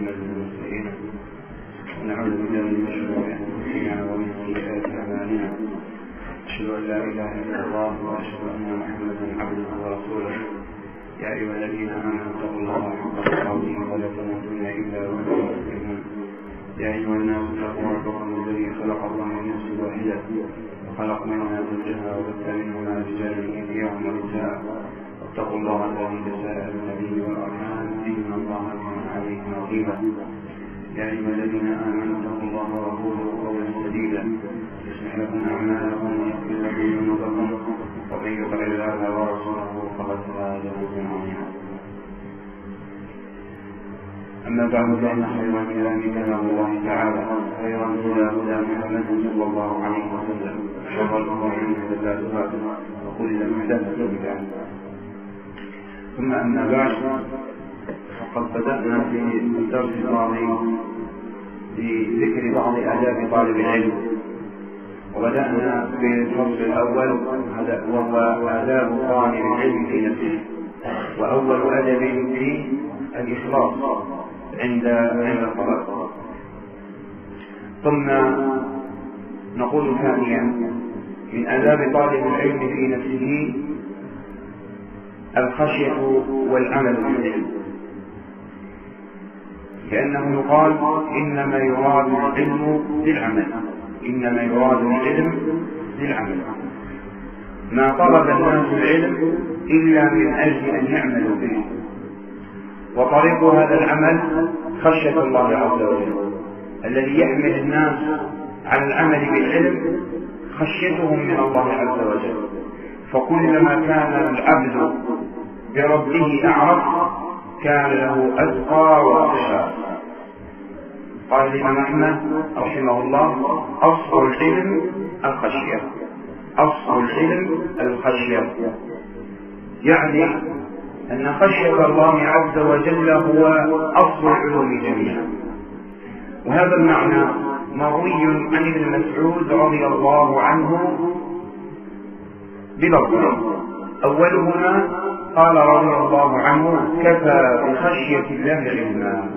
محمد المرسلين ونعوذ بالله من شرور أنفسنا ومن سيئات أعمالنا أشهد أن لا إله إلا الله وأشهد أن محمدا عبده ورسوله يا أيها الذين آمنوا اتقوا الله حق تقاته ولا تموتن إلا وأنتم مسلمون يا أيها الناس اتقوا ربكم الذي خلقكم من نفس واحدة وخلق منها زوجها وبث منهما رجالا كثيرا ونساء واتقوا الله الذي تساءلون به والأرحام إن الله كان عليكم رقيبا يا أيها الذين آمنوا اتقوا الله وقولوا قولا سديدا يصلح لكم أعمالكم ويغفر لكم ذنوبكم ومن يطع الله ورسوله فقد فاز فوزا عظيما. أما بعد فإن خير الكلام كلام الله تعالى خير الهدى هدى محمد صلى الله عليه وسلم شر الأمور محدثاتها وكل محدثة بدعة. ثم أما بعد فقد بدأنا في الدرس الماضي بذكر بعض آداب طالب العلم، وبدأنا بالفصل الأول وهو آداب طالب العلم في نفسه، وأول أدب فيه الإخلاص عند الطلب. ثم نقول ثانيا من آداب طالب العلم في نفسه الخشية والعمل بالعلم، لأنه يقال إنما يراد العلم بالعمل، إنما يراد العلم بالعمل. ما طلب الناس العلم إلا من أجل أن يعملوا به، وطريق هذا العمل خشية الله عز وجل. الذي يحمل الناس على العمل بالعلم خشيتهم من الله عز وجل، فكلما كان العبد بربه أعرف كان له أتقى وأخشى. قال الإمام أحمد رحمه الله أصل العلم الخشية، أصل العلم الخشية، يعني أن خشية الله عز وجل هو أصل العلوم جميعا. وهذا المعنى مروي عن ابن مسعود رضي الله عنه بلفظين، أولهما قال رضي الله عنه كفى بخشية الله علما،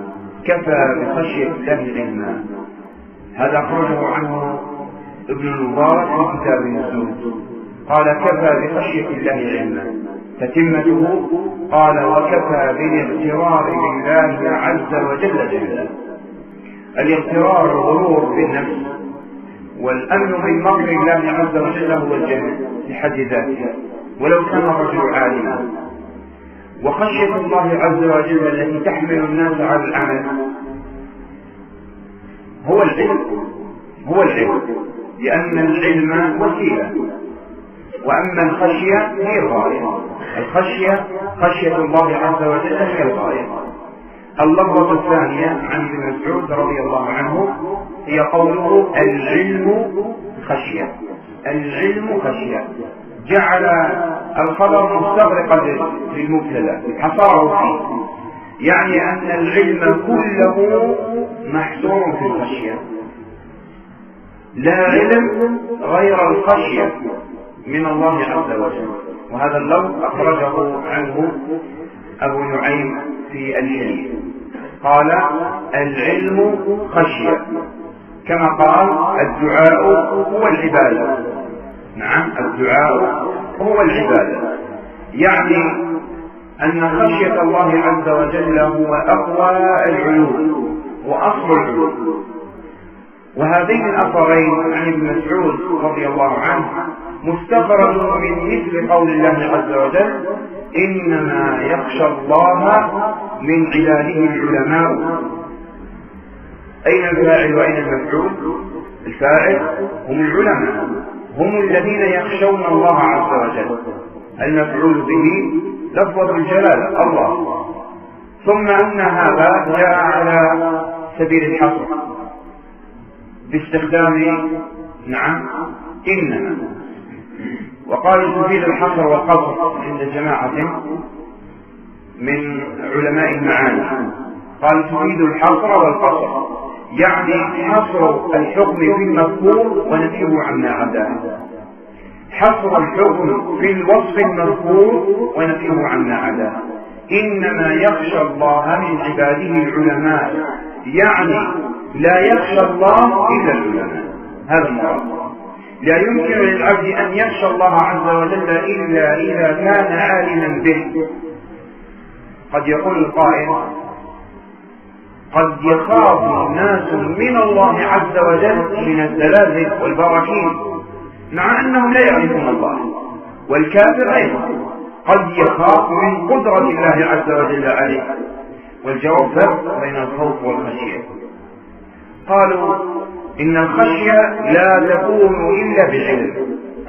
كفى بخشية الله علما. هذا أخرجه عنه ابن المبارك في كتاب الزهد، قال كفى بخشية الله علما. تتمته قال وكفى بالاغترار بالله عز وجل جهلا. الاغترار الغرور بالنفس، والأمن من مكر الله عز وجل هو الجهل لحد ذاته ولو كان الرجل عالما. وخشية الله عز وجل التي تحمل الناس على العمل هو العلم، هو العلم، لأن العلم وسيلة، وأما الخشية هي الغاية. الخشية خشية الله عز وجل هي الغاية. اللفظة الثانية عن ابن مسعود رضي الله عنه هي قوله العلم خشية، العلم خشية، جعل الخبر مستغرقا للمبتدا حصره فيه، يعني أن العلم كله محصور في الخشية، لا علم غير الخشية من الله عز وجل. وهذا اللفظ أخرجه عنه أبو نعيم في الحلية، قال العلم خشية، كما قال الدعاء هو العبادة. نعم، الدعاء هو العبادة، يعني أن خشية الله عز وجل هو أقوى العلوم وأصل العلوم. وهذين الأثرين عن ابن مسعود رضي الله عنه مستخرج من مثل قول الله عز وجل إنما يخشى الله من عباده العلماء. أين الفاعل وأين المفعول؟ الفاعل هم العلماء، هم الذين يخشون الله عز وجل. المفعول به لفظة الجلالة الله. ثم أن هذا جاء على سبيل الحصر باستخدام نعم إنما، وقال تفيد الحصر والقصر عند جماعة من علماء المعاني، قال تفيد الحصر والقصر، يعني حصر الحكم في المذكور ونفيه عما عداه، حصر الحكم في الوصف المذكور ونفيه عما عداه. إنما يخشى الله من عباده العلماء، يعني لا يخشى الله إلا العلماء. هذا المراد. لا يمكن للعبد أن يخشى الله عز وجل إلا إذا كان عالما به. قد يقول القائل: قد يخاف الناس من الله عز وجل من الزلازل والبراكين مع أنهم لا يعرفون الله، والكافر أيضا قد يخاف من قدرة الله عز وجل عليه. والجواب فرق بين الخوف والخشية. قالوا إن الخشية لا تكون إلا بالعلم.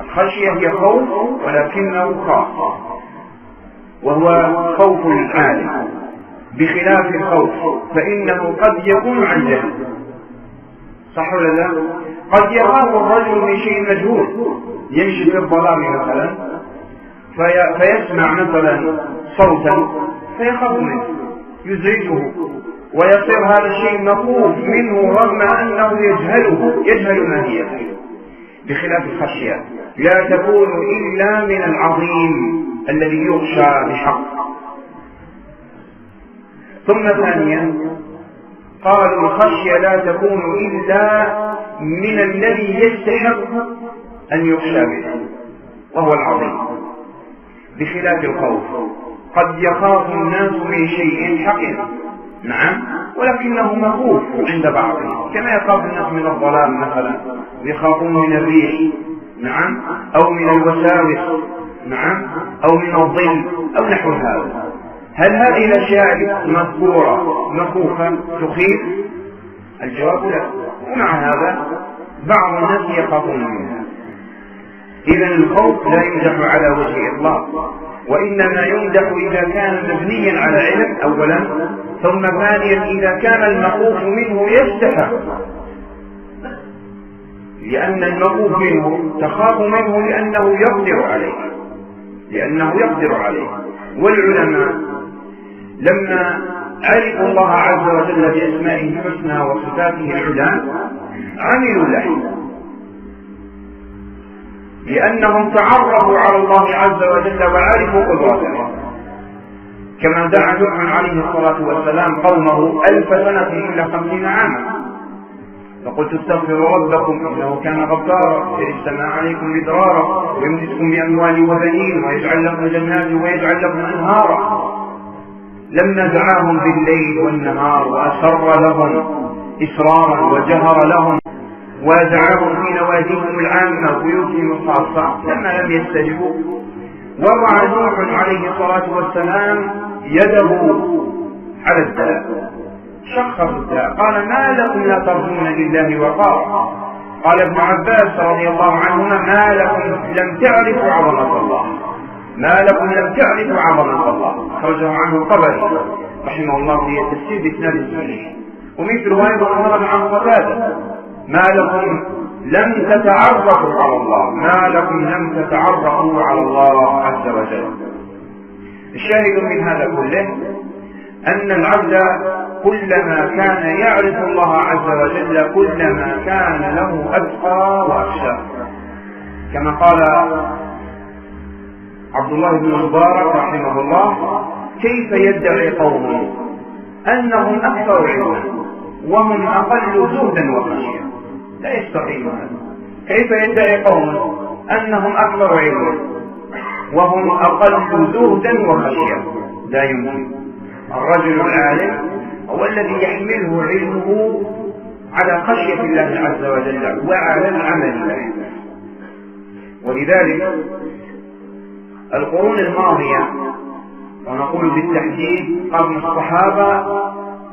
الخشية هي خوف ولكنه خاص، وهو خوف العالم، بخلاف الخوف فإنه قد يكون عن جهل. صح ولا لا؟ قد يخاف الرجل من شيء مجهول، يمشي في الظلام مثلا فيسمع مثلا صوتا فيخاف منه يزعجه، ويصير هذا الشيء مخوف منه رغم أنه يجهل ماهيته. بخلاف الخشية لا تكون إلا من العظيم الذي يخشى بحق. ثم ثانيا قالوا الخشية لا تكون إلا من الذي يستحق أن يخشى به، وهو العظيم، بخلاف الخوف. قد يخاف الناس من شيء حقير، نعم، ولكنه مخوف عند بعضهم، كما يخاف الناس من الظلام مثلا، ويخافون من الريح، نعم، أو من الوساوس، نعم، أو من الظل أو نحو هذا. هل هذه الأشياء المذكورة مخوفة تخيف؟ الجواب لا. ومع هذا بعض الناس يخافون منها. إذن الخوف لا يمدح على وجه إطلاق، وإنما يمدح إذا كان مبنيا على علم أولا، ثم ثانيا إذا كان المخوف منه يستحق، لأن المخوف منه تخاف منه لأنه يقدر عليه. والعلماء لما عرفوا الله عز وجل بأسمائه الحسنى وصفاته العلى عملوا له، لأنهم تعرفوا على الله عز وجل وعرفوا قدرته. كما دعا نوح عليه الصلاة والسلام قومه 1000 سنة إلا 50 عاما، فقلت استغفروا ربكم إنه كان غفارا يرسل السماء عليكم مدرارا ويمددكم بأموال وبنين ويجعل لكم جنات ويجعل لكم أنهارا. لما دعاهم بالليل والنهار وأسر لهم إسرارا وجهر لهم ودعاهم في نواديهم العامة وبيوتهم الخاصة، لما لم يستجبوا وضع نوح عليه الصلاة والسلام يده على الداء، شخص الداء، قال: ما لكم لا ترجون لله وقارا؟ قال ابن عباس رضي الله عنهما: ما لكم لم تعرفوا عظمة الله، ما لكم لم تعرفوا عظمة الله. خرجه عنه الطبري رحمه الله في التفسير بإسناد صحيح. ومثل أيضا ورد عن قتادة: ما لكم لم تتعرفوا على الله، ما لكم لم تتعرفوا على الله عز وجل. الشاهد من هذا كله أن العبد كلما كان يعرف الله عز وجل كلما كان له أتقى وأخشى. كما قال عبد الله بن المبارك رحمه الله: كيف يدعي قوم أنهم أكثر علما وهم أقل زهدا وخشية؟ لا يستقيم هذا. كيف يدعي قوم أنهم أكثر علما وهم أقل زهدا وخشية؟ لا يمكن. الرجل العالم هو الذي يحمله علمه على خشية الله عز وجل وعلى العمل به. ولذلك القرون الماضية، ونقول بالتحديد قرن الصحابة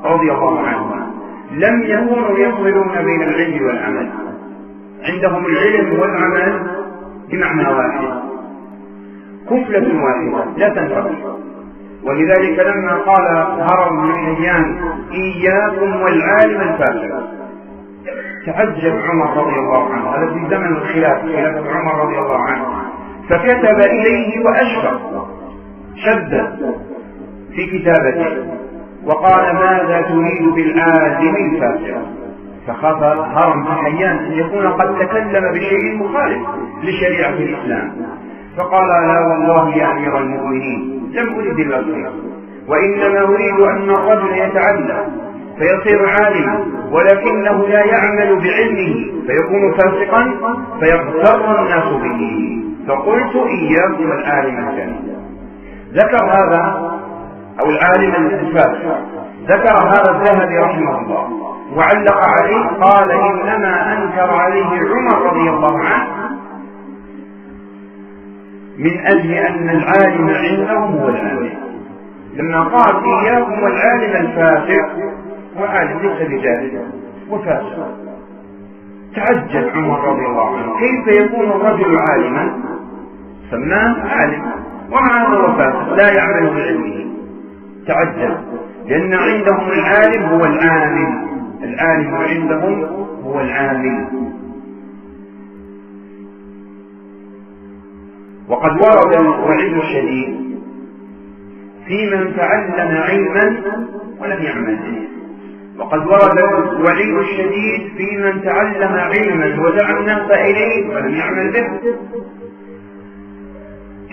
رضي الله عنهم، لم يكونوا يفصلون بين العلم والعمل، عندهم العلم والعمل بمعنى واحد، كفلة واحدة لا تنفرق. ولذلك لما قال هرم بن حيان: إياكم والعالم الفاسد، تعجب عمر رضي الله عنه، هذا في زمن خلافة عمر رضي الله عنه، فكتب إليه وأشفق، شدد في كتابته وقال: ماذا تريد بالعالم الفاسد؟ فخاف هرم بن حيان أن يكون قد تكلم بشيء مخالف لشريعة الإسلام، فقال: لا والله يا أمير المؤمنين لم أرد الخير، وإنما أريد أن الرجل يتعلم فيصير عالما ولكنه لا يعمل بعلمه فيكون فاسقا فيغتر الناس به. فقلت إياكم والعالم الثاني. ذكر هذا أو العالم الفاسق، ذكر هذا الذهبي رحمه الله وعلق عليه قال إنما أنكر عليه عمر رضي الله عنه من أجل أن العالم عندهم هو العالم، لما قال إياكم والعالم الفاسق، وعالم ليس بجاهل وفاسق. تعجب عمر رضي الله عنه كيف يكون الرجل عالما سماه عالم ومع أنه فاسق لا يعمل بعلمه. تعجب لأن عندهم العالم هو العامل، العالم عندهم هو العامل. وقد ورد الوعيد الشديد في من تعلم علما ولم يعمل به، وقد ورد الوعيد الشديد في من تعلم علما ودعا الناس إليه ولم يعمل به،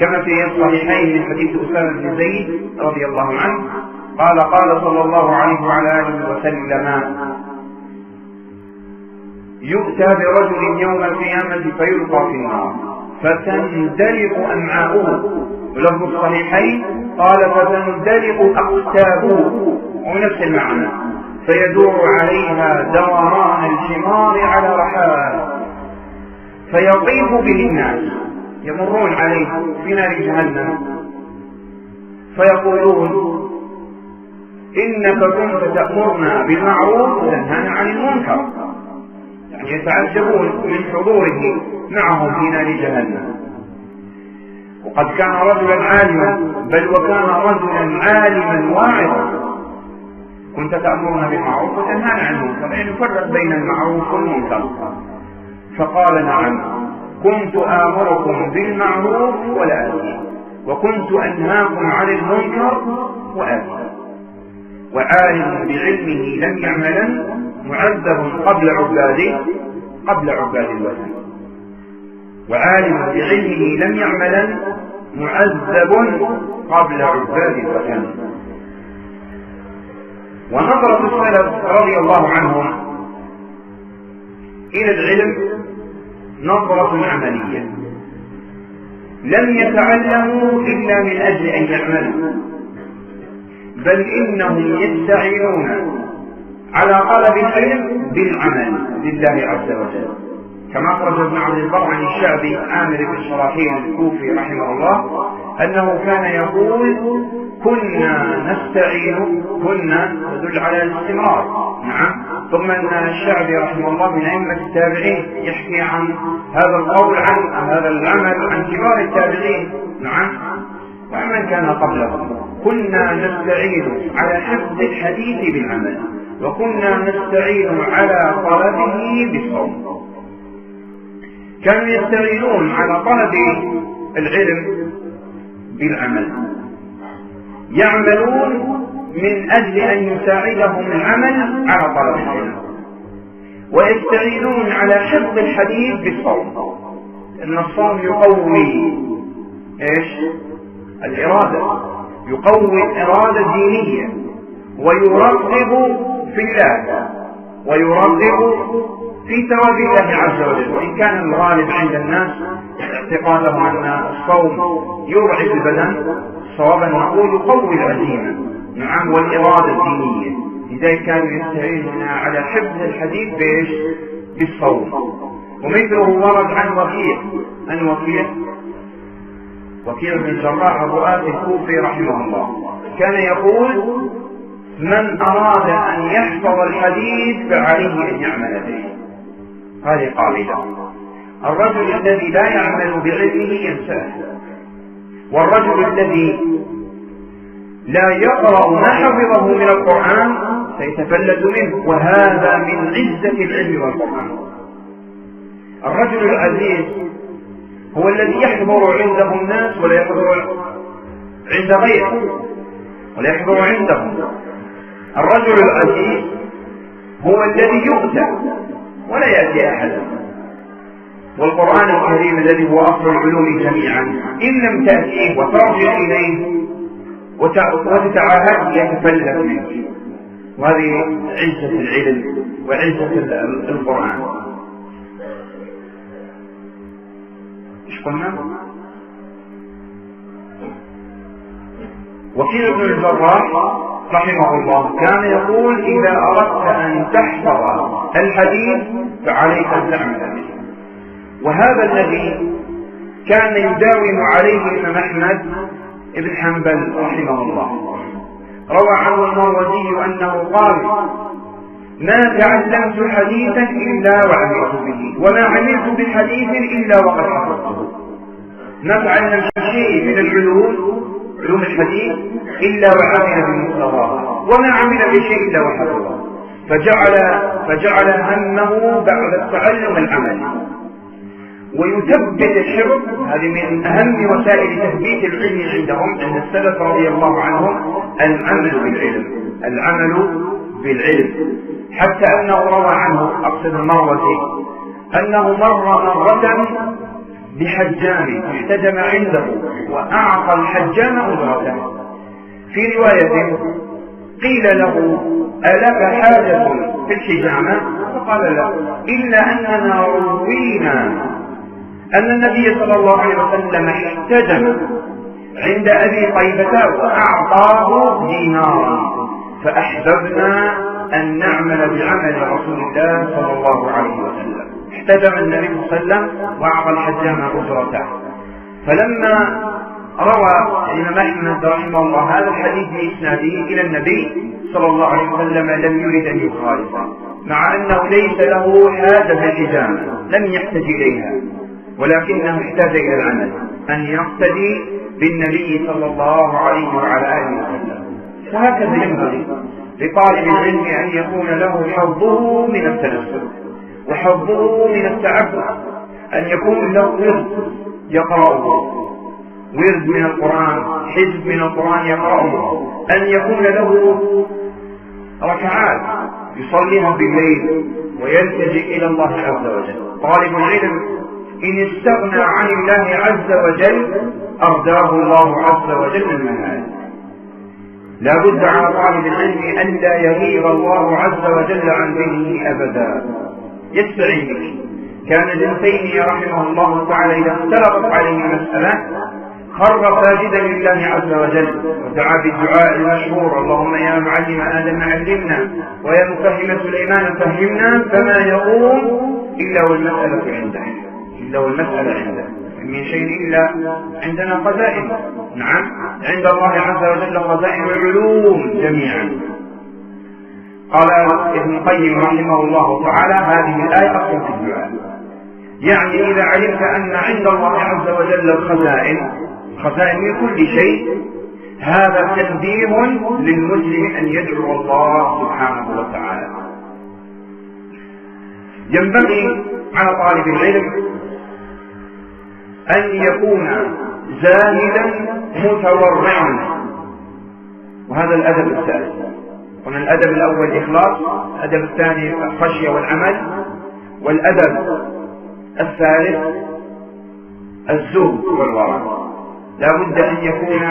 كما في الصحيحين من حديث أسامة بن زيد رضي الله عنه قال قال صلى الله عليه وعلى آله وسلم يؤتى برجل يوم القيامة فيلقى في النار فتندلق أمعاؤه، ولفظ الصحيحين قال فتندلق أقتابه، ونفس المعنى، فيدور عليها دوران الحمار على رحال فيطيف به الناس يمرون عليه في نار جهنم فيقولون إنك كنت تأمرنا بالمعروف وتنهانا عن المنكر، يعني يتعجبون من حضوره معهم في نار جهنم. وقد كان رجلا عالما، بل وكان رجلا عالما واعظا، كنت تأمرنا بالمعروف وتنهانا عن المنكر، يعني نفرق بين المعروف والمنكر. فقال نعم، كنت آمركم بالمعروف ولا آتي، وكنت أنهاكم عن المنكر وآتي. وعالم بعلمه لم يعملا معذب قبل عباد الوثن. وعالم بعلمه لم يعملا معذب قبل عباد الوثن. ونظرة السلف رضي الله عنهم إلى العلم نظرة عملية، لم يتعلموا إلا من أجل أن يعملوا، بل إنهم يستعينون على طلب العلم بالعمل لله عز وجل، كما أخرج ابن عبد البر عن الشعبي عامر بن شراحيل الكوفي رحمه الله أنه كان يقول كنا نستعين، كنا تدل على الاستمرار، نعم. ثم أن الشعبي رحمه الله من أئمة التابعين يحكي عن هذا القول عن هذا العمل عن كبار التابعين، نعم، ومن كان قبلهم. كنا نستعين على حفظ الحديث بالعمل، وكنا نستعين على طلبه بالصوم. كانوا يستعينون على طلب العلم بالعمل، يعملون من أجل أن يساعدهم العمل على طلب العلم، ويستعينون على حفظ الحديث بالصوم، لأن الصوم يقوي الإرادة، يقوي الإرادة الدينية، ويرغب في الله، ويرغب في ثواب الله عز وجل. وإن كان الغالب عند الناس اعتقادهم أن الصوم يرعب البدن، صوابا نقول يقوي العزيمة، نعم، والإرادة الدينية. لذلك كانوا يستعينون على حفظ الحديث بالصوم. ومثله ورد عن وكيع بن الجراح الرؤاسي الكوفي رحمه الله كان يقول من أراد أن يحفظ الحديث فعليه أن يعمل به. هذه قاعدة. الرجل الذي لا يعمل بعلمه ينساه، والرجل الذي لا يقرأ ما حفظه من القرآن سيتفلت منه، وهذا من عزة العلم والقرآن. الرجل العزيز هو الذي يحضر عنده الناس ولا يحضر عند غيره، ولا يحضر عندهم. الرجل العزيز هو الذي يؤتى ولا يأتي أحد. والقرآن الكريم الذي هو أصل العلوم جميعا إن لم تأتيه وترجع إليه وتتعاهد يتفلت منك. وهذه عزة العلم وعزة القرآن. ايش قلنا؟ وكيل بن الجراح رحمه الله كان يقول: إذا أردت أن تحفظ الحديث فعليك أن تعمل به. وهذا الذي كان يداوم عليه الإمام أحمد بن حنبل رحمه الله. روى عنه المروزي أنه قال: ما تعلمت حديثا إلا وعملت به، وما عملت بحديث إلا وقد حفظته. ما تعلم شيء من علوم الحديث إلا وعمل بمقتضاه، وما عمل بشيء إلا وحفظه. فجعل همه بعد التعلم العمل. ويثبت الحفظ، هذه من أهم وسائل تثبيت العلم عندهم عند السلف رضي الله عنهم، العمل بالعلم. حتى أنه روى عنه أقصد المروزي أنه مرة بحجام احتجم عنده وأعطى الحجام أجرته. في رواية قيل له: ألك حاجة في الحجامة؟ فقال: لا، إلا أننا روينا أن النبي صلى الله عليه وسلم احتجم عند أبي طيبة وأعطاه دينارا، فأحببنا أن نعمل بعمل رسول الله صلى الله عليه وسلم. احتجم النبي صلى الله عليه وسلم وأعطى الحجام أجرته. فلما روى الإمام أحمد رحمه الله هذا الحديث بإسناده إلى النبي صلى الله عليه وسلم لم يرد أن يخالف، مع أنه ليس له حاجة في الحجامة، لم يحتج إليها، ولكنه احتاج إلى العمل، أن يقتدي بالنبي صلى الله عليه وعلى آله وسلم. وهكذا ينبغي لطالب العلم أن يكون له حظه من التنسل وحظه من التعبد، أن يكون له ورد يقرأه، ورد من القرآن، حزب من القرآن يقرأه، أن يكون له ركعات يصليها بالليل ويلتجئ إلى الله عز وجل. طالب العلم إن استغنى عن الله عز وجل أرداه الله عز وجل المنال. لا بد على طالب العلم أن لا يغير الله عز وجل عن دينه أبدا، يستعين به. كان ابن تيمية رحمه الله تعالى إذا اختلطت عليه مسألة خر ساجدا لله عز وجل ودعا بالدعاء المشهور: اللهم يا معلم آدم علمنا ويا مفهم سليمان فهمنا. فما يقوم إلا والمسألة عنده، من شيء إلا عندنا خزائن. نعم، عند الله عز وجل خزائن العلوم جميعا. قال ابن القيم رحمه الله تعالى: هذه الآية أصل في الدعاء، يعني إذا علمت أن عند الله عز وجل خزائن من كل شيء، هذا تنبيه للمسلم أن يدعو الله سبحانه وتعالى. ينبغي على طالب العلم أن يكون زاهدا متورعا، وهذا الأدب الثالث. قلنا الأدب الأول الإخلاص، الأدب الثاني الخشية والعمل، والأدب الثالث الزهد والورع. لا بد أن يكون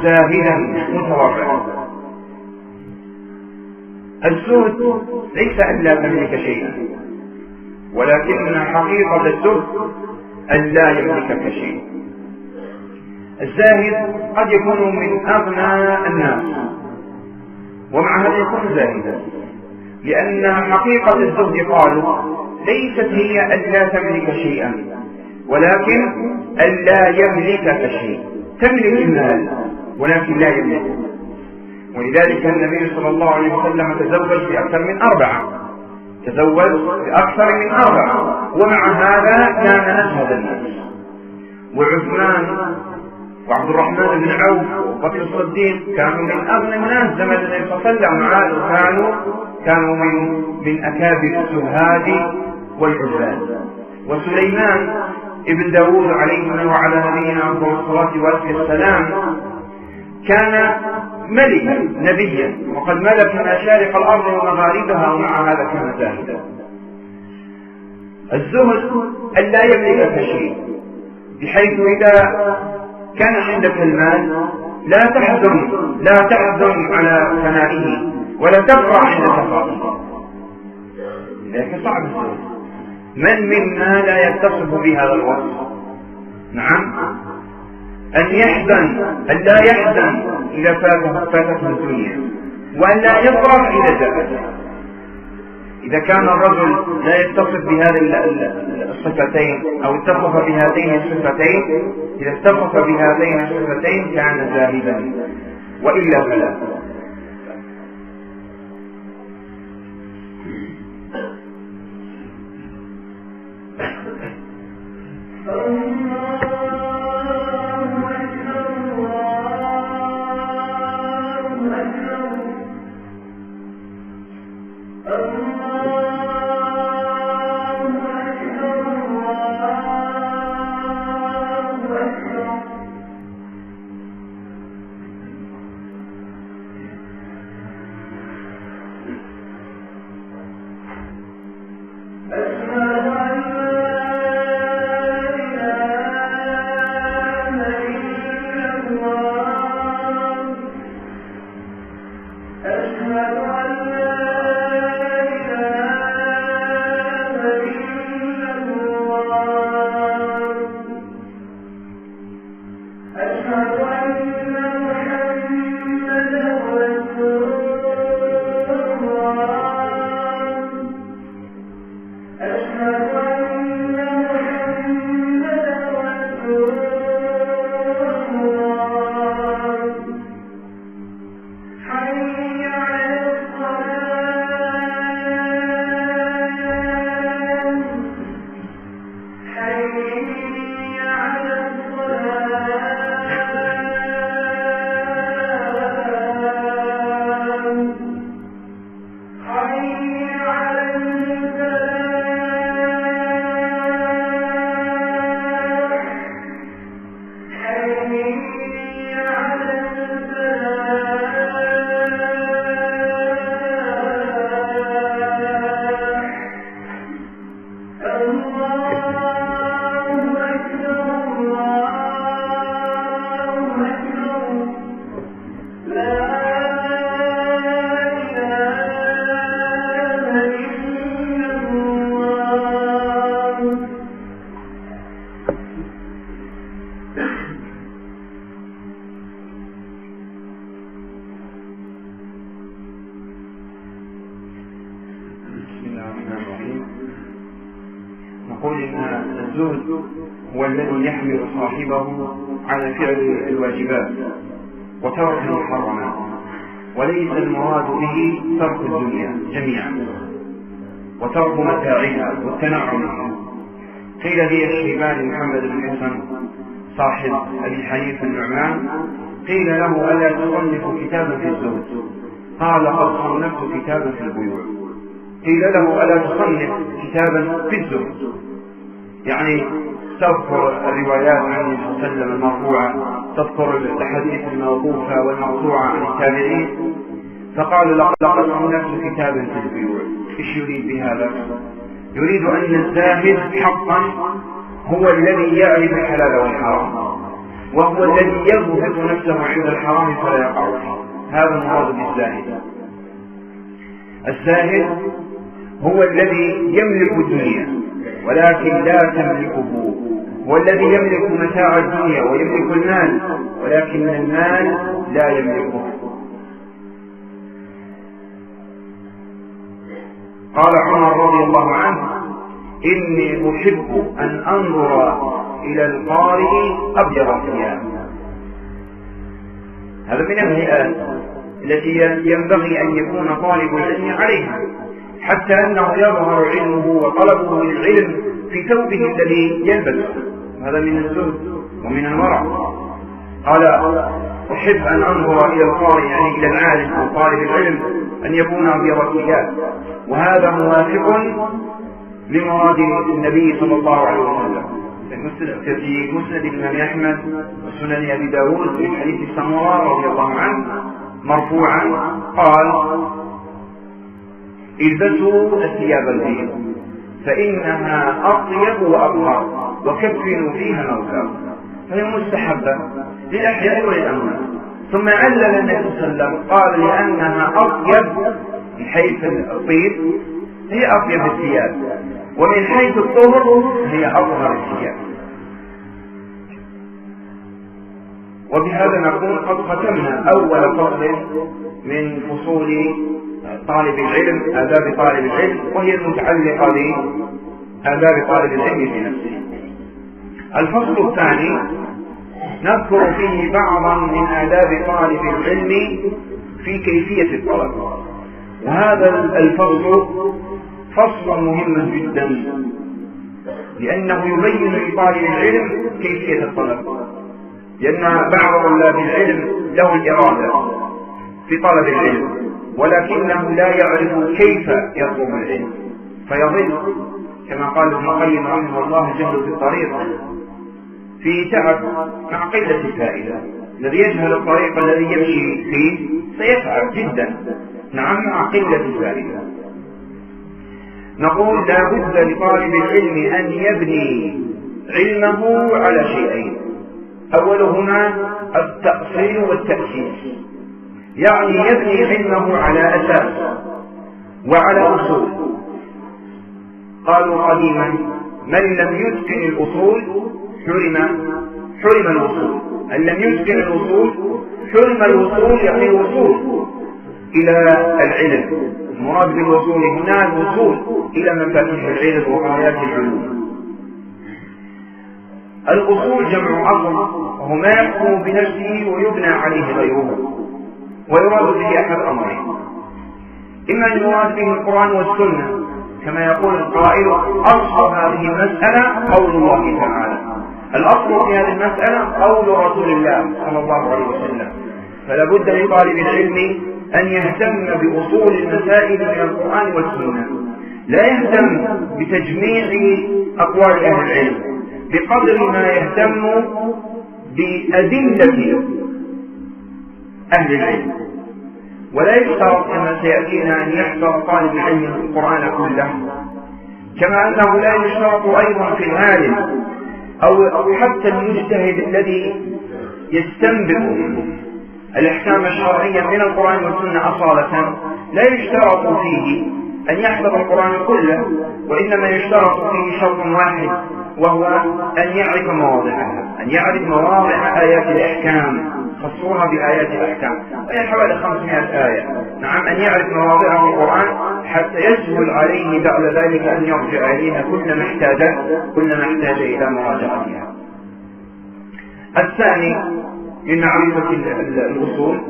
زاهدا متورعا. الزهد ليس أن لا تملك شيئا، ولكن حقيقة الزهد أن لا يملكك شيء. الزاهد قد يكون من أغنى الناس ومع هذا يكون زاهدا، لأن حقيقة الزهد قالوا ليست هي أن لا تملك شيئا، ولكن أن لا يملكك شيء. تملك المال ولكن لا يملكك. ولذلك النبي صلى الله عليه وسلم تزوج بأكثر من أربعة، ومع هذا كان أزهد الناس. وعثمان وعبد الرحمن بن عوف وبكر الصديق كانوا من أغنى الناس زمن النبي صلى الله عليه وسلم، كانوا من أكابر الزهاد والعباد. وسليمان ابن داود عليه وعلى نبينا أفضل الصلاة والسلام كان ملكا نبيا، وقد ملك مشارق الأرض ومغاربها، ومع هذا كان زاهدا. الزهد أن لا يملكك شيء، بحيث إذا كان عندك المال لا تحزن على فنائه ولا تفرح عند تفاضله. لذلك صعب الزهد. من منا لا يتصف بهذا الوصف؟ نعم، أن لا يحزن إذا فاتته الدنيا، وأن لا يفرح إذا جاءت. إذا كان الرجل لا يتصف بهذه الصفتين أو اتصف بهاتين الصفتين، إذا اتصف بهاتين الصفتين كان زاهدا، وإلا فلا. نقول إن الزهد هو الذي يحمل صاحبه على فعل الواجبات وترك المحرمات، وليس المراد به ترك الدنيا جميعا وترك متاعها والتنعم بها. قيل لي الشيباني محمد بن حسن صاحب أبي حنيفة النعمان، قيل له ألا تصنف كتابا في الزهد؟ قال قد صنفت كتابا في البيوع. قيل له ألا تصنف كتابا في الزهد؟ يعني تذكر الروايات عن النبي صلى الله عليه وسلم المرفوعة، تذكر الأحاديث الموقوفة والمرفوعة عن التابعين. فقال لقد صنفت كتابا في البيوع. ايش يريد بهذا؟ يريد أن الزاهد حقا هو الذي يعرف الحلال والحرام، وهو الذي يضبط نفسه عند الحرام فلا يقع فيه. هذا المراد بالزاهد. الزاهد هو الذي يملك الدنيا ولكن لا تملكه، هو الذي يملك متاع الدنيا ويملك المال ولكن المال لا يملكه. قال عمر رضي الله عنه: إني أحب أن أنظر إلى القارئ أبيض الثياب. هذا من الهيئات التي ينبغي أن يكون طالب العلم عليها، حتى أنه يظهر علمه وطلبه للعلم في ثوبه الذي يلبسه. هذا من الزهد ومن الورع. قال: أحب أن أنظر إلى القارئ، يعني إلى العالم أو طالب العلم، أن يكون أبيض الثياب. وهذا موافق لمراد النبي صلى الله عليه وسلم في مسند الإمام أحمد وسنن أبي داود في حديث سمراء رضي الله عنه مرفوعا قال: البسوا الثياب البيض فإنها أطيب وأطهر وكفنوا فيها موتاكم. فهي مستحبة للأحياء وللأموات، ثم علل النبي صلى الله عليه وسلم قال لأنها أطيب من حيث الطيب، هي أطيب الثياب، ومن حيث الطهر هي أطهر الثياب. وبهذا نكون قد ختمنا أول فصل من فصول طالب العلم، آداب طالب العلم، وهي المتعلقة بآداب طالب العلم في نفسه. الفصل الثاني نذكر فيه بعضا من آداب طالب العلم في كيفية الطلب، وهذا الفصل فصل مهم جدا لأنه يبين لطالب العلم كيفية الطلب، لأن بعض طلاب العلم له الإرادة في طلب العلم ولكنه لا يعرف كيف يطلب العلم فيضل، كما قال ابن القيم رحمه الله جهل في الطريق في تعب مع قلة الفائدة. الذي يجهل الطريق الذي يمشي فيه سيتعب جدا، نعم، مع قلة الفائدة. نقول لا بد لطالب العلم أن يبني علمه على شيئين، أولهما التأصيل والتأسيس، يعني يبني علمه على أساس وعلى أصول. قالوا قديما من لم يتقن الأصول حرم الوصول، من لم يتقن الأصول حرم الوصول، يعني الوصول إلى العلم. المراد بالوصول هنا الوصول إلى مفاتيح العلم وغايات العلوم. الأصول جمع أصل، وهو ما يحكم بنفسه ويبنى عليه غيره، ويراد به أحد أمرين: إما أن يراد به القرآن والسنة كما يقول القائل أصل هذه المسألة قول الله تعالى، الأصل في هذه المسألة قول رسول الله صلى الله عليه وسلم. فلا بد لطالب العلم أن يهتم بأصول المسائل من القرآن والسنة، لا يهتم بتجميع أقوال أهل العلم بقدر ما يهتم بأدلة أهل العلم. ولا يشترط كما سيأتينا أن يحفظ طالب العلم القرآن كله، كما أنه لا يشترط أيضا في العالم أو حتى المجتهد الذي يستنبط الأحكام الشرعية من القرآن والسنة أصالة، لا يشترط فيه أن يحفظ القرآن كله، وإنما يشترط فيه شرط واحد، وهو أن يعرف مواضعها، أن يعرف مواضع آيات الأحكام، خصوها بآيات الأحكام، وهي حوالي 500 آية، نعم، أن يعرف مواضعها في القرآن حتى يسهل عليه بعد ذلك أن يرجع إليها كلما احتاج إلى مراجعتها. الثاني من معرفة الأصول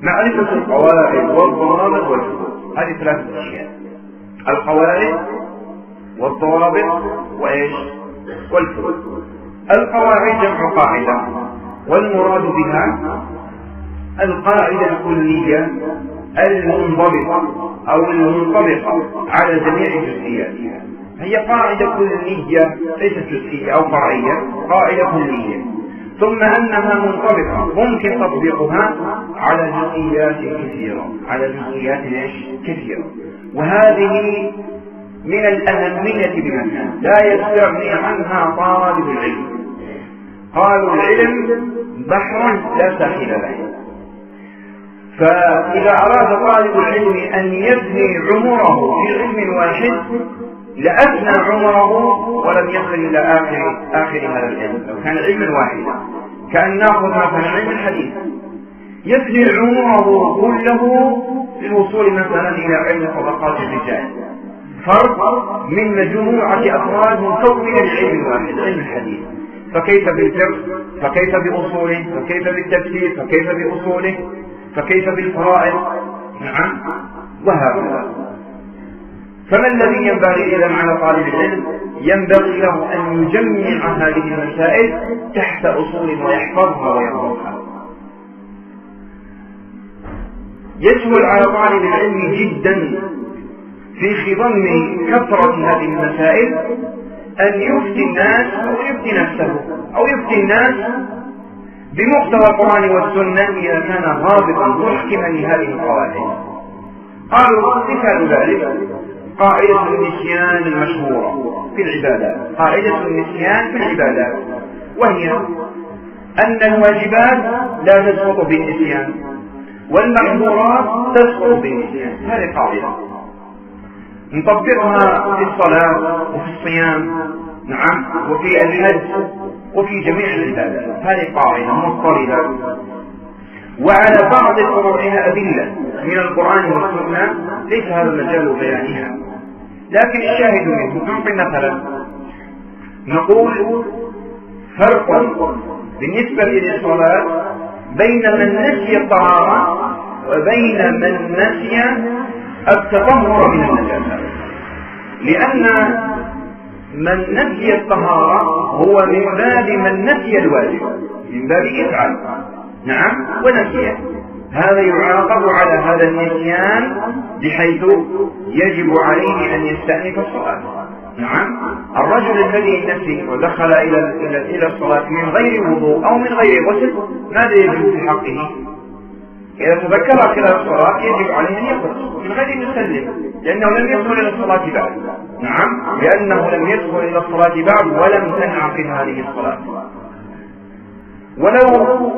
معرفة القواعد والضوابط والفروع. هذه 3 أشياء: القواعد والضوابط والفروع. القواعد جمع قاعدة، والمراد بها القاعدة الكلية المنضبطة أو المنطبقة على جميع جزئياتها. هي قاعدة كلية ليست جزئية أو فرعية، قاعدة كلية، ثم أنها منطبقة ممكن تطبيقها على جزئيات كثيرة، وهذه من الأهمية بمكان لا يستغني عنها طالب العلم. قالوا العلم بحر لا ساحل له، فإذا أراد طالب العلم أن يبني عمره في علم واحد لأفنى عمره ولم يصل إلى آخر هذا العلم. لو كان علما واحدا، كأن نأخذ مثلا علم الحديث، يبني عمره كله للوصول مثلا إلى علم طبقات الرجال، فرق من مجموعة أفراد مكونة للعلم الواحد، علم الحديث. فكيف بالفقه، فكيف بأصوله، فكيف بالتفسير، فكيف بأصوله، فكيف بالفرائض، نعم، وهكذا. فما الذي ينبغي إذا على طالب العلم؟ ينبغي له أن يجمع هذه المسائل تحت أصول ويحفظها ويضبطها. يسهل على طالب العلم جدا في خضم كثرة هذه المسائل أن يفتي الناس أو يفتي نفسه أو يفتي الناس بمقتضى القرآن والسنة إذا كان ضابطا محكما لهذه القواعد. قالوا مثال ذلك قاعدة النسيان المشهورة في العبادات، قاعدة النسيان في العبادات، وهي أن الواجبات لا تسقط بالنسيان والمحظورات تسقط بالنسيان. هذه قاعدة نطبقها في الصلاة وفي الصيام، نعم، وفي الحج وفي جميع العبادات. هذه قاعدة مضطردة، وعلى بعض فروعها أدلة من القرآن والسنة ليس هذا مجال بيانها، لكن الشاهد منه نعطي مثلا نقول فرق بالنسبة للصلاة بين من نسي الطهارة وبين من نسي التطهر من النجاسة، لأن من نسي الطهارة هو من باب من نسي الواجب، من باب افعل، نعم، ونسيه. هذا يعاقب على هذا النسيان بحيث يجب عليه أن يستأنف الصلاة. نعم، الرجل الذي نسي ودخل إلى الصلاة من غير وضوء أو من غير غسل ماذا يجب في حقه؟ إذا تذكر خلال الصلاة يجب عليه أن يخرج من غير يسلم، لأنه لم يدخل إلى الصلاة بعد. نعم، لأنه لم يدخل إلى الصلاة بعد ولم تنعقد هذه الصلاة. ولو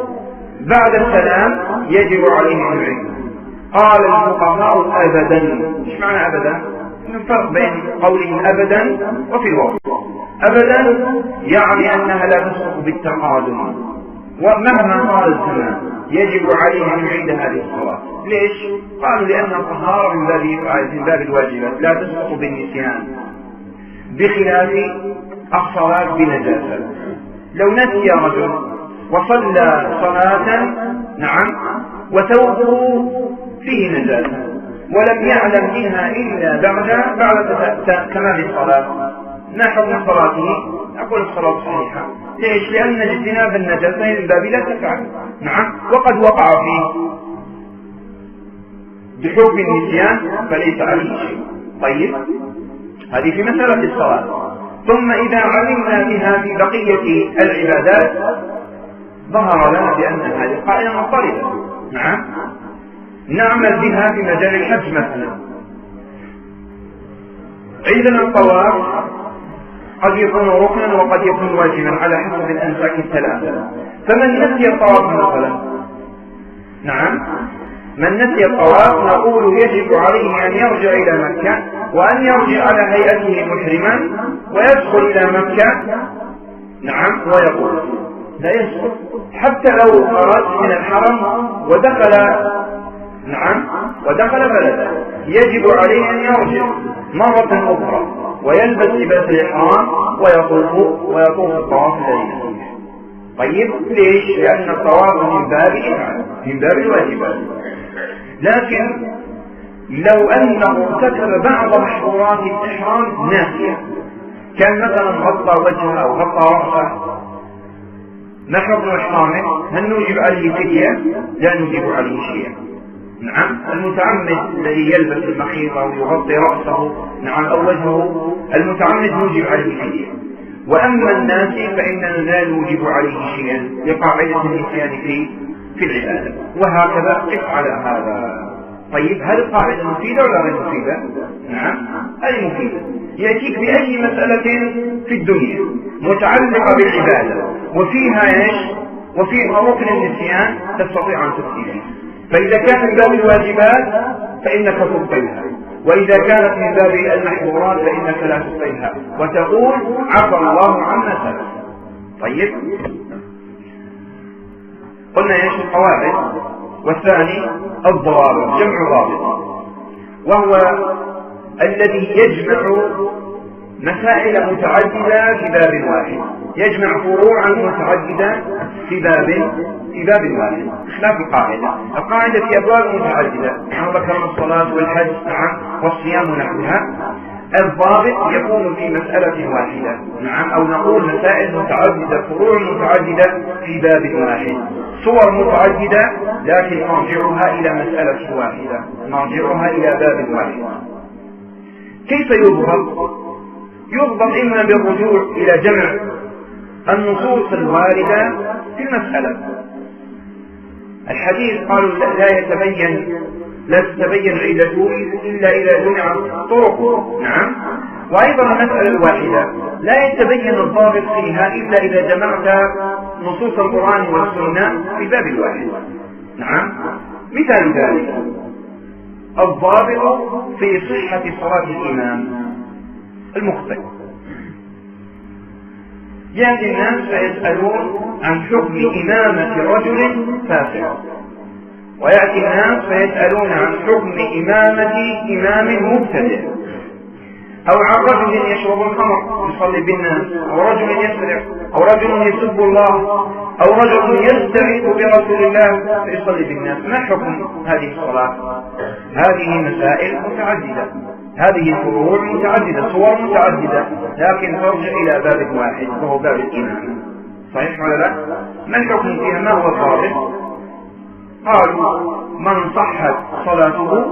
بعد السلام يجب عليه أن يعيد. قال الفقهاء أبدا. ايش معنى أبدا؟ الفرق بين قولهم أبدا وفي الوقت. أبدا يعني أنها لا تسقط بالتقادم، ومهما طال الزمان يجب عليه أن يعيد هذه الصلاة. ليش؟ قالوا لأن الطهارة من باب الواجبات لا تسقط بالنسيان، بخلاف الصلاة بنجاسة. لو نسي رجل وصلى صلاة، نعم، وثوبه فيه نجاسة ولم يعلم منها إلا بعد كمال الصلاة، ما حكم صلاته؟ أقول الصلاة صحيحة. ليش؟ لأن اجتناب النجاسة من باب لا تفعل، نعم، وقد وقع فيه بحكم النسيان فليس عليه شيء. طيب، هذه في مسألة الصلاة. ثم إذا علمنا بها في بقية العبادات ظهر لنا بأن هذه قاعدة مضطردة. نعم، نعمل بها في مجال الحج مثلا. عندنا الطواف قد يكون ركنا وقد يكون واجبا على حسب الأنساك الثلاثة. فمن نسي الطواف مثلا، نعم، من نسي الطواف نقول يجب عليه أن يرجع إلى مكة وأن يرجع على هيئته محرما ويدخل إلى مكة، نعم، ويقول لا يسقط حتى لو خرج من الحرم ودخل بلده، يجب عليه أن يرجع مرة أخرى ويلبس لباس الإحرام ويطوف الطواف الذي نسيه. طيب، ليش؟ لأن الطواف من باب الواجبات. لكن لو أنه ارتكب بعض محظورات الإحرام ناسيا، كان مثلا غطى وجهه أو غطى رأسه، ما حكم إحرامه؟ هل نوجب عليه فدية؟ لا نوجب عليه شيئا. نعم، المتعمد الذي يلبس المخيط أو يغطي رأسه، نعم، أو وجهه، المتعمد نوجب عليه فدية. وأما الناسي فإننا لا نوجب عليه شيئا لقاعدة النسيان في العبادة. وهكذا قف على هذا. طيب، هل القاعدة مفيدة ولا غير مفيدة؟ نعم، هذه مفيدة. يأتيك بأي مسألة في الدنيا متعلقة بالعبادة وفيها ايش؟ وفيها ركن النسيان تستطيع أن تفتي فيه. فإذا كان من باب الواجبات فإنك تبطلها، وإذا كانت من باب المحظورات فإنك لا تبطلها وتقول عفى الله عما سلف. طيب، قلنا ايش القواعد؟ والثاني الضوابط، جمع ضابط، وهو الذي يجمع مسائل متعددة في باب واحد، يجمع فروعا متعددة في باب واحد، خلاف القاعدة في أبواب متعددة، نحن ذكرنا الصلاة والحج، نعم، والصيام ونحوها. الضابط يكون في مسألة واحدة، نعم، أو نقول مسائل متعددة، فروع متعددة في باب واحد، صور متعددة، لكن مرجعها إلى مسألة واحدة، مرجعها إلى باب واحد. كيف يضبط؟ يضبط إما بالرجوع إلى جمع النصوص الواردة في المسألة. الحديث قالوا لا تتبين علته إلا إذا جمعت طرقه، نعم، وأيضا المسألة الواحدة لا يتبين الضابط فيها إلا إذا جمعت نصوص القرآن والسنة في باب الواحد. نعم، مثال ذلك الضابط في صحة صلاة الإمام المخطئ. يأتي الناس فيسألون عن حكم إمامة رجل فاسق، ويأتي الناس فيسألون عن حكم إمامة إمام مبتدع، أو عن رجل يشرب الخمر يصلي بالناس، أو رجل يسرق، أو رجل يسب الله، أو رجل يستغيث برسول الله فيصلي بالناس. ما حكم هذه الصلاة؟ هذه مسائل متعددة، هذه فروع متعددة، صور متعددة، لكن ترجع إلى باب واحد وهو باب الإمامة. صحيح ولا لا؟ ما الحكم فيها؟ ما هو الضابط؟ قالوا من صحت صلاته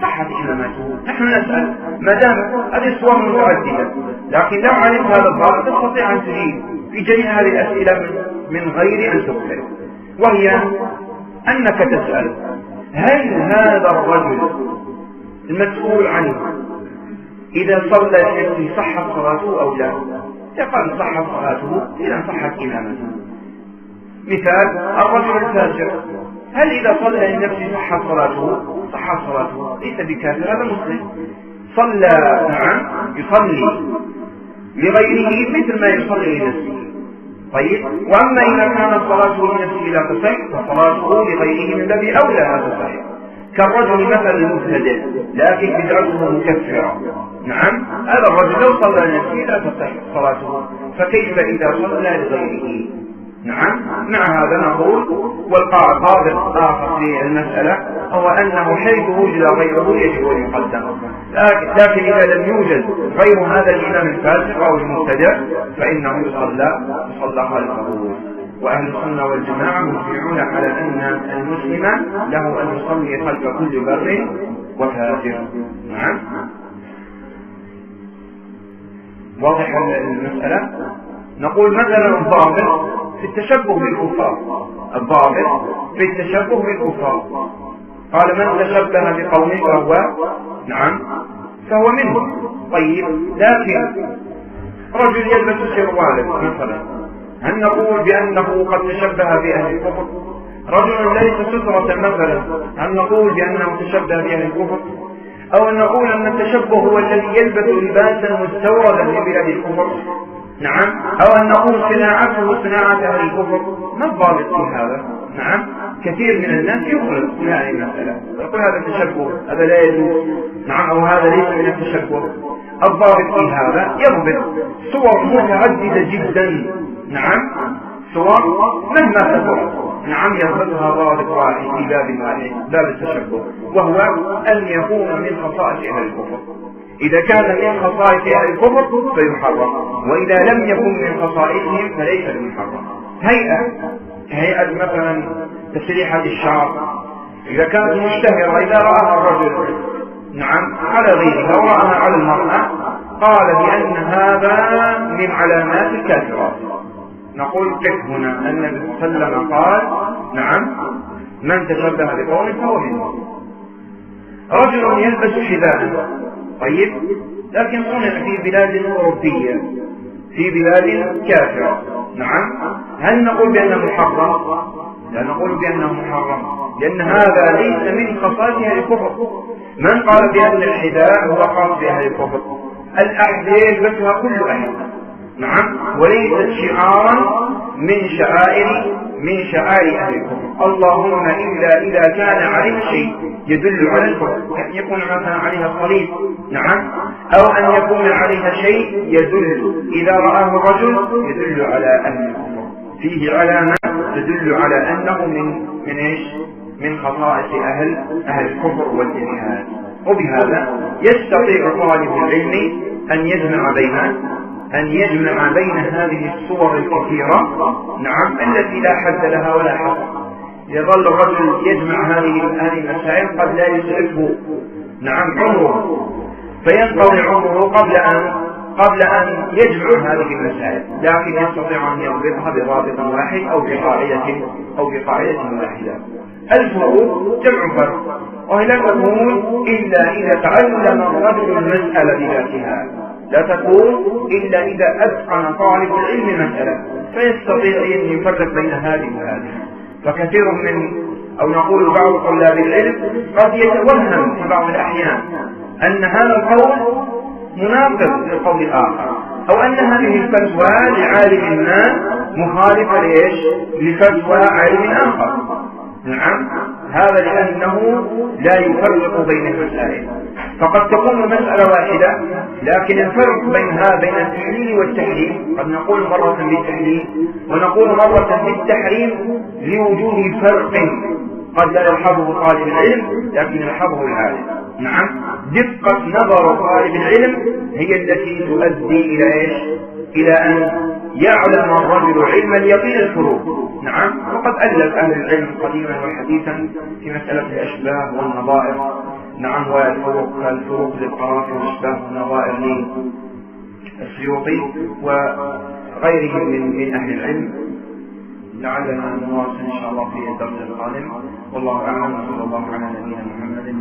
صحت إمامته. نحن نسأل ما دام هذه صور متعددة، لكن لو علمت هذا الضابط تستطيع أن تجيب في جميع هذه الأسئلة من غير أن تخطئ، وهي أنك تسأل هل هذا الرجل المسؤول عنه إذا صلى لنفسه صحت صلاته أو لا؟ يقال صحت صلاته إذا صحت إمامته. مثال الرجل الفاسق، هل إذا صلى لنفسه صحت صلاته؟ صحت صلاته، ليس بكافر، هذا مسلم صلى. نعم، يصلي لغيره مثل ما يصلي لنفسه. طيب، وأما إذا كانت صلاته لنفسه لا تصح فصلاته لغيره من باب أولى لا تصح، كالرجل مثلا المبتدع لكن بدعته مكفرة. نعم، هذا الرجل لو صلى لنفسه لا تصح صلاته، فكيف إذا صلى لغيره؟ نعم، مع هذا نقول والضابط آخر في المسألة هو أنه حيث وجد غيره يجب أن يقدم، لكن إذا لم يوجد غير هذا الإمام الفاسق أو المبتدع فإنه يصلى خلفه. وأهل السنة والجماعة مجمعون على أن المسلم له أن يصلي خلف كل بر وفاجر. نعم، واضح المسألة؟ نقول مثلا الضابط في التشبه بالكفار، الضابط في التشبه بالكفار، قال من تشبه بقوم فهو منهم. طيب، لكن رجل يلبس سروالا مثلا، هل نقول بأنه قد تشبه بأهل الكفر؟ رجل ليس سترة مثلا، هل نقول بأنه تشبه بأهل الكفر؟ أو أن نقول أن التشبه هو الذي يلبس لباسا مستوردا لبلاد الكفر؟ نعم، أو أن نقول صناعته صناعة أهل الكفر؟ ما الضابط في هذا؟ نعم، كثير من الناس يخلط في هذه المسألة، يقول هذا تشبه، هذا لا يجوز، نعم، أو هذا ليس من التشبه. الضابط في هذا يضبط صور متعددة جدا، نعم، صور مهما كثرت، نعم، يضبطها ضابط واحد في باب واحد، باب التشبه، وهو أن يكون من خصائص أهل الكفر. إذا كان من خصائص أهل الكفر فيحرم، وإذا لم يكن من خصائصهم فليس بمحرم. هيئة مثلا تسريحة الشعر، إذا كانت مشتهرة، إذا رآها الرجل نعم على غيرها ورآها على المرأة قال بأن هذا من علامات الكافرات، نقول كيف هنا؟ النبي صلى الله عليه وسلم قال نعم من تشبه بقوم فهو منهم. رجل يلبس حذاء، طيب، لكن صنع في بلاد أوروبية، في بلاد كافرة، نعم، هل نقول بأنه محرم؟ لا نقول بأنه محرم، لأن هذا ليس من خصائص أهل الكفر. من قال بأن الحذاء هو خاص بأهل الكفر؟ الأحذية يلبسها كل أحد، نعم، وليست شعارا من شعائر أهل الكفر، اللهم إلا إذا كان عليه شيء يدل على الكفر، أن يكون مثلا عليها صليب، نعم، أو أن يكون عليها شيء يدل إذا رآه الرجل يدل على أهل الكفر، فيه علامة تدل على أنه من إيش؟ من خصائص أهل الكفر والإلحاد. وبهذا يستطيع طالب العلم أن يجمع بين هذه الصور الكثيرة، نعم، التي لا حد لها ولا حد. يظل الرجل يجمع هذه المسائل قد لا يسعفه، نعم، عمره، فينقضي عمره قبل أن يجمع هذه المسائل، لكن يستطيع أن يضبطها بضابط واحد أو بقاعدة واحدة. الفروق جمع فرق، وهي لا تكون إلا إذا تعلم الرجل المسألة بذاتها، لا تكون إلا إذا أتقن طالب العلم مسألة فيستطيع أن يفرق بين هذه وهذه. فكثير من أو نقول بعض طلاب العلم قد يتوهم في بعض الأحيان أن هذا القول مناقض للقول الآخر، أو أن هذه الفتوى لعالم ما مخالفة لفتوى عالم آخر. نعم، هذا لأنه لا يفرق بين المسائل، فقد تكون المسألة واحدة لكن الفرق بينها بين التحليل والتحريم قد نقول مرة بالتحليل ونقول مرة بالتحريم لوجود فرق قد لا يلحظه طالب العلم لكن يلحظه العالم. نعم، دقة نظر طالب العلم هي التي تؤدي إلى أن يعلم الرجل علم اليقين الفروق. نعم، وقد ألف أهل العلم قديما وحديثا في مسألة الأشباه والنظائر. نعم، والفروق للقرافي والأشباه والنظائر للسيوطي وغيرهم من أهل العلم. لعلنا نواصل إن شاء الله في الدرس القادم، والله أعلم، وصلى الله على نبينا محمد.